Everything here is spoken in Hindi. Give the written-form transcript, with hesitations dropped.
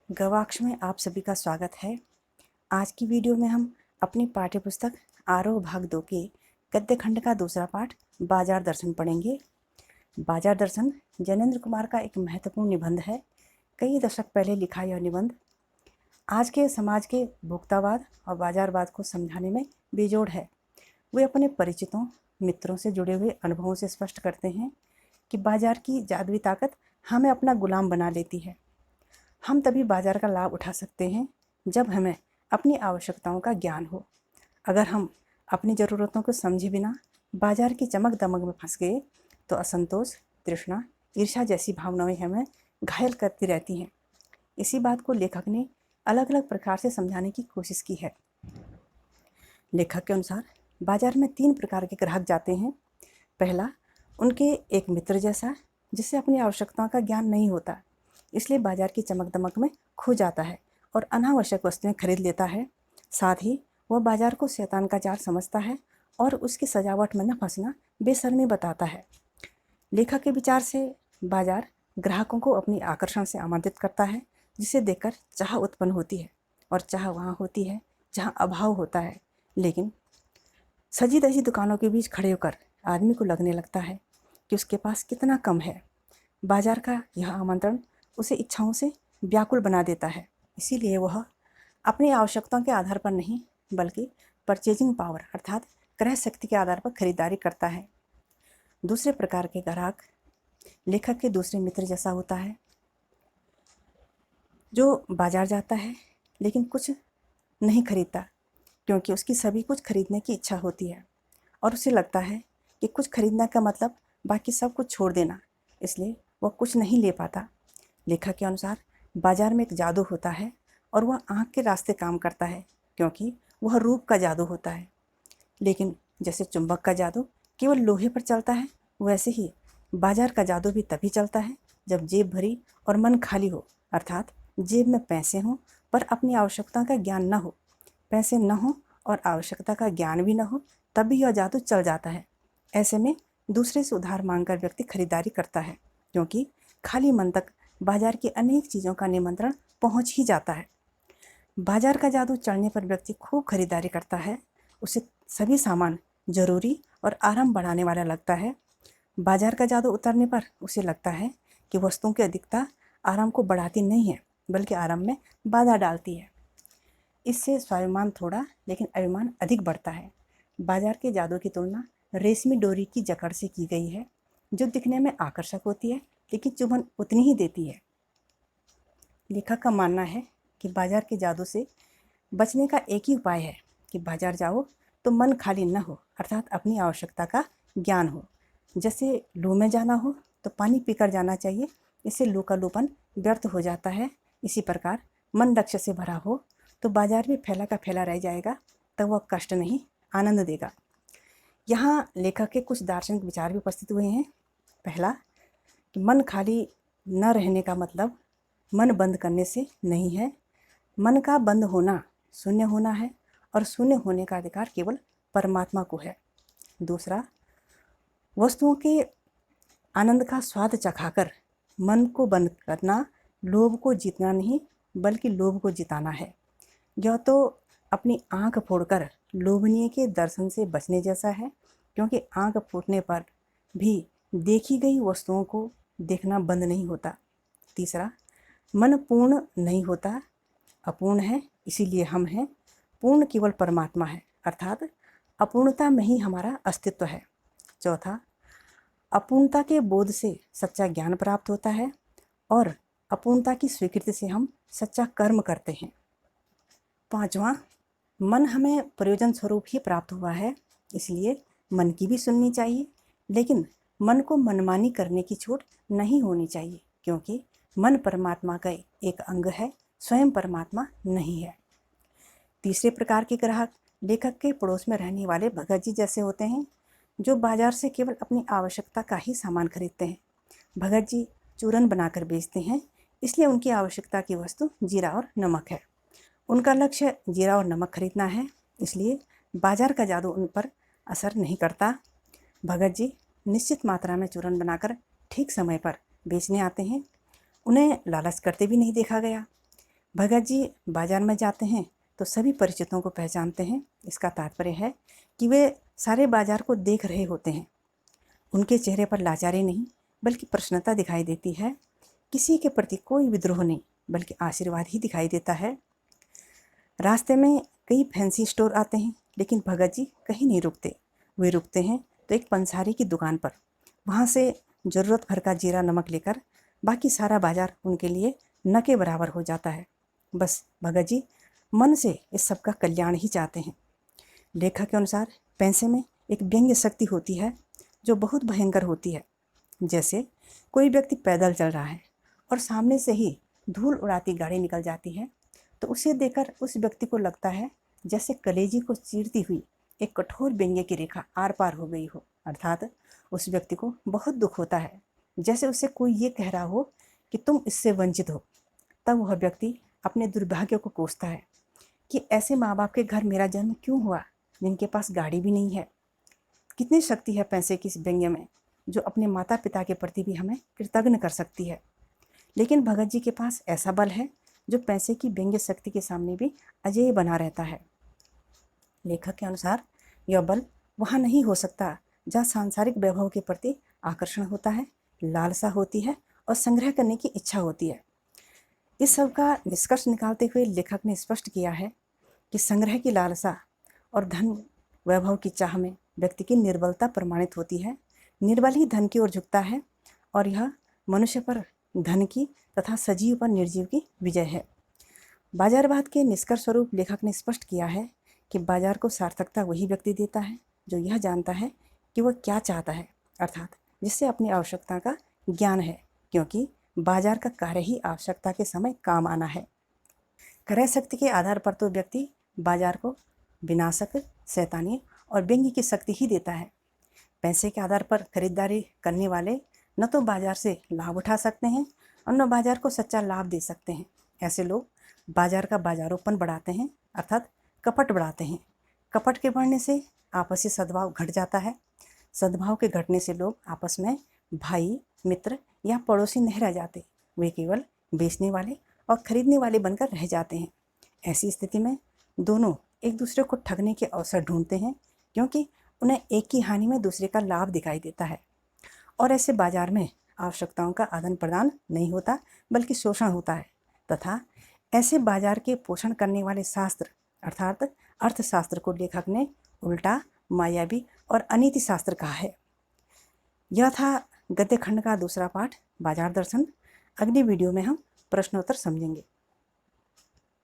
गवाक्ष में आप सभी का स्वागत है। आज की वीडियो में हम अपनी पाठ्यपुस्तक आरोह भाग 2 के गद्य खंड का दूसरा पाठ बाजार दर्शन पढ़ेंगे। बाजार दर्शन जैनेन्द्र कुमार का एक महत्वपूर्ण निबंध है। कई दशक पहले लिखा यह निबंध आज के समाज के भोक्तावाद और बाजारवाद को समझाने में बेजोड़ है। वे अपने परिचितों मित्रों से जुड़े हुए अनुभवों से स्पष्ट करते हैं कि बाजार की जादुई ताकत हमें अपना गुलाम बना लेती है। हम तभी बाजार का लाभ उठा सकते हैं जब हमें अपनी आवश्यकताओं का ज्ञान हो। अगर हम अपनी ज़रूरतों को समझे बिना बाजार की चमक दमक में फंस गए तो असंतोष, तृष्णा, ईर्ष्या जैसी भावनाएं हमें घायल करती रहती हैं। इसी बात को लेखक ने अलग अलग प्रकार से समझाने की कोशिश की है। लेखक के अनुसार बाजार में 3 प्रकार के ग्राहक जाते हैं। पहला, उनके एक मित्र जैसा जिसे अपनी आवश्यकताओं का ज्ञान नहीं होता, इसलिए बाजार की चमक दमक में खो जाता है और अनावश्यक वस्तुएं खरीद लेता है। साथ ही वह बाजार को शैतान का जाल समझता है और उसकी सजावट में न फंसना बेशर्मी बताता है। लेखक के विचार से बाजार ग्राहकों को अपनी आकर्षण से आमंत्रित करता है, जिसे देखकर चाह उत्पन्न होती है और चाह वहाँ होती है जहाँ अभाव होता है। लेकिन सजी धजी दुकानों के बीच खड़े होकर आदमी को लगने लगता है कि उसके पास कितना कम है। बाजार का यह आमंत्रण उसे इच्छाओं से व्याकुल बना देता है, इसीलिए वह अपनी आवश्यकताओं के आधार पर नहीं बल्कि परचेजिंग पावर अर्थात क्रय शक्ति के आधार पर खरीदारी करता है। दूसरे प्रकार के ग्राहक लेखक के दूसरे मित्र जैसा होता है, जो बाजार जाता है लेकिन कुछ नहीं खरीदता क्योंकि उसकी सभी कुछ खरीदने की इच्छा होती है और उसे लगता है कि कुछ खरीदने का मतलब बाकी सब कुछ छोड़ देना, इसलिए वह कुछ नहीं ले पाता। लेखक के अनुसार बाजार में एक जादू होता है और वह आँख के रास्ते काम करता है क्योंकि वह रूप का जादू होता है। लेकिन जैसे चुंबक का जादू केवल लोहे पर चलता है, वैसे ही बाजार का जादू भी तभी चलता है जब जेब भरी और मन खाली हो, अर्थात जेब में पैसे हों पर अपनी आवश्यकता का ज्ञान न हो। पैसे न हो और आवश्यकता का ज्ञान भी न हो तब भी यह जादू चल जाता है। ऐसे में दूसरे से उधार मांगकर व्यक्ति खरीदारी करता है क्योंकि खाली मन तक बाजार की अनेक चीज़ों का निमंत्रण पहुंच ही जाता है। बाजार का जादू चढ़ने पर व्यक्ति खूब खरीदारी करता है। उसे सभी सामान जरूरी और आराम बढ़ाने वाला लगता है। बाजार का जादू उतरने पर उसे लगता है कि वस्तुओं की अधिकता आराम को बढ़ाती नहीं है बल्कि आराम में बाधा डालती है। इससे स्वाभिमान थोड़ा लेकिन अभिमान अधिक बढ़ता है। बाजार के जादू की तुलना रेशमी डोरी की जकड़ से की गई है, जो दिखने में आकर्षक होती है लेकिन चुभन उतनी ही देती है। लेखक का मानना है कि बाजार के जादू से बचने का एक ही उपाय है कि बाजार जाओ तो मन खाली न हो, अर्थात अपनी आवश्यकता का ज्ञान हो। जैसे लू में जाना हो तो पानी पीकर जाना चाहिए, इससे लू का लूपन व्यर्थ हो जाता है। इसी प्रकार मन लक्ष्य से भरा हो तो बाजार भी फैला का फैला रह जाएगा, तब वह कष्ट नहीं आनंद देगा। यहाँ लेखक के कुछ दार्शनिक विचार भी उपस्थित हुए हैं। पहला कि मन खाली न रहने का मतलब मन बंद करने से नहीं है। मन का बंद होना शून्य होना है और शून्य होने का अधिकार केवल परमात्मा को है। दूसरा, वस्तुओं के आनंद का स्वाद चखाकर मन को बंद करना लोभ को जीतना नहीं बल्कि लोभ को जिताना है। यह तो अपनी आँख फोड़कर लोभनीय के दर्शन से बचने जैसा है, क्योंकि आँख फूटने पर भी देखी गई वस्तुओं को देखना बंद नहीं होता। तीसरा, मन पूर्ण नहीं होता, अपूर्ण है, इसीलिए हम हैं। पूर्ण केवल परमात्मा है, अर्थात अपूर्णता में ही हमारा अस्तित्व है। चौथा, अपूर्णता के बोध से सच्चा ज्ञान प्राप्त होता है और अपूर्णता की स्वीकृति से हम सच्चा कर्म करते हैं। पांचवा, मन हमें प्रयोजन स्वरूप ही प्राप्त हुआ है, इसलिए मन की भी सुननी चाहिए, लेकिन मन को मनमानी करने की छूट नहीं होनी चाहिए, क्योंकि मन परमात्मा का एक अंग है, स्वयं परमात्मा नहीं है। तीसरे प्रकार के ग्राहक लेखक के पड़ोस में रहने वाले भगत जी जैसे होते हैं, जो बाजार से केवल अपनी आवश्यकता का ही सामान खरीदते हैं। भगत जी चूरन बनाकर बेचते हैं, इसलिए उनकी आवश्यकता की वस्तु जीरा और नमक है। उनका लक्ष्य जीरा और नमक खरीदना है, इसलिए बाजार का जादू उन पर असर नहीं करता। भगत जी निश्चित मात्रा में चूरन बनाकर ठीक समय पर बेचने आते हैं। उन्हें लालच करते भी नहीं देखा गया। भगत जी बाजार में जाते हैं तो सभी परिचितों को पहचानते हैं। इसका तात्पर्य है कि वे सारे बाजार को देख रहे होते हैं। उनके चेहरे पर लाचारी नहीं बल्कि प्रसन्नता दिखाई देती है। किसी के प्रति कोई विद्रोह नहीं बल्कि आशीर्वाद ही दिखाई देता है। रास्ते में कई फैंसी स्टोर आते हैं लेकिन भगत जी कहीं नहीं रुकते। वे रुकते हैं तो एक पंसारी की दुकान पर। वहाँ से ज़रूरत भर का जीरा नमक लेकर बाकी सारा बाजार उनके लिए न के बराबर हो जाता है। बस भगत जी मन से इस सब का कल्याण ही चाहते हैं। लेखक के अनुसार पैसे में एक व्यंग्य शक्ति होती है जो बहुत भयंकर होती है। जैसे कोई व्यक्ति पैदल चल रहा है और सामने से ही धूल उड़ाती गाड़ी निकल जाती है तो उसे देखकर उस व्यक्ति को लगता है जैसे कलेजी को चीरती हुई एक कठोर व्यंग्य की रेखा आर पार हो गई हो। अर्थात उस व्यक्ति को बहुत दुख होता है, जैसे उसे कोई ये कह रहा हो कि तुम इससे वंचित हो। तब वह व्यक्ति अपने दुर्भाग्य को कोसता है कि ऐसे माँ बाप के घर मेरा जन्म क्यों हुआ जिनके पास गाड़ी भी नहीं है। कितनी शक्ति है पैसे की इस व्यंग्य में जो अपने माता पिता के प्रति भी हमें कृतज्ञ कर सकती है। लेकिन भगत जी के पास ऐसा बल है जो पैसे की व्यंग्य शक्ति के सामने भी अजेय बना रहता है। लेखक के अनुसार यह बल वहाँ नहीं हो सकता जहाँ सांसारिक वैभव के प्रति आकर्षण होता है, लालसा होती है और संग्रह करने की इच्छा होती है। इस सब का निष्कर्ष निकालते हुए लेखक ने स्पष्ट किया है कि संग्रह की लालसा और धन वैभव की चाह में व्यक्ति की निर्बलता प्रमाणित होती है। निर्बल ही धन की ओर झुकता है और यह मनुष्य पर धन की तथा सजीव पर निर्जीव की विजय है। बाजारवाद के निष्कर्ष स्वरूप लेखक ने स्पष्ट किया है कि बाजार को सार्थकता वही व्यक्ति देता है जो यह जानता है कि वह क्या चाहता है, अर्थात जिससे अपनी आवश्यकता का ज्ञान है, क्योंकि बाजार का कार्य ही आवश्यकता के समय काम आना है। क्रय शक्ति के आधार पर तो व्यक्ति बाजार को विनाशक, शैतानी और व्यंग्य की शक्ति ही देता है। पैसे के आधार पर खरीदारी करने वाले न तो बाजार से लाभ उठा सकते हैं और न बाजार को सच्चा लाभ दे सकते हैं। ऐसे लोग बाजार का बाजारोपन बढ़ाते हैं, अर्थात कपट बढ़ाते हैं। कपट के बढ़ने से आपसी सद्भाव घट जाता है। सद्भाव के घटने से लोग आपस में भाई, मित्र या पड़ोसी नहीं रह जाते, वे केवल बेचने वाले और खरीदने वाले बनकर रह जाते हैं। ऐसी स्थिति में दोनों एक दूसरे को ठगने के अवसर ढूंढते हैं, क्योंकि उन्हें एक की हानि में दूसरे का लाभ दिखाई देता है। और ऐसे बाजार में आवश्यकताओं का आदान प्रदान नहीं होता बल्कि शोषण होता है, तथा ऐसे बाजार के पोषण करने वाले शास्त्र अर्थात अर्थशास्त्र को लेखक ने उल्टा, मायावी और अनीति शास्त्र कहा है। यह था गद्य खंड का दूसरा पाठ, बाजार दर्शन। अगली वीडियो में हम प्रश्नोत्तर समझेंगे।